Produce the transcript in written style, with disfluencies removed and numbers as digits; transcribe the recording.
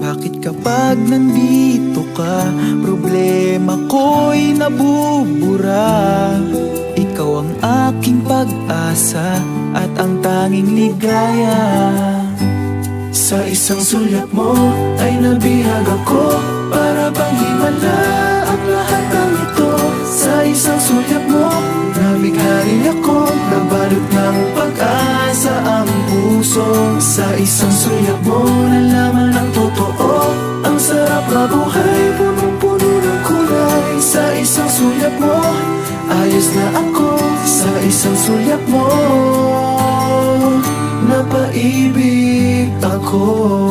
Bakit kapag nandito ka, problema ko'y nabubura? Ikaw ang aking pag-asa at ang tanging ligaya. Sa isang sulyap mo ay nabihag ako, para bang himala ang lahat ng ito. Sa isang sulyap mo, nabigharin ako, nabalot ng pag-asa ang puso. Sa isang sulyap mo, nalaman ang totoo, ang sarap na buhay, punong-puno ng kulay. Sa isang sulyap mo, ayos na ako. Sa isang sulyap mo, napaibig ako.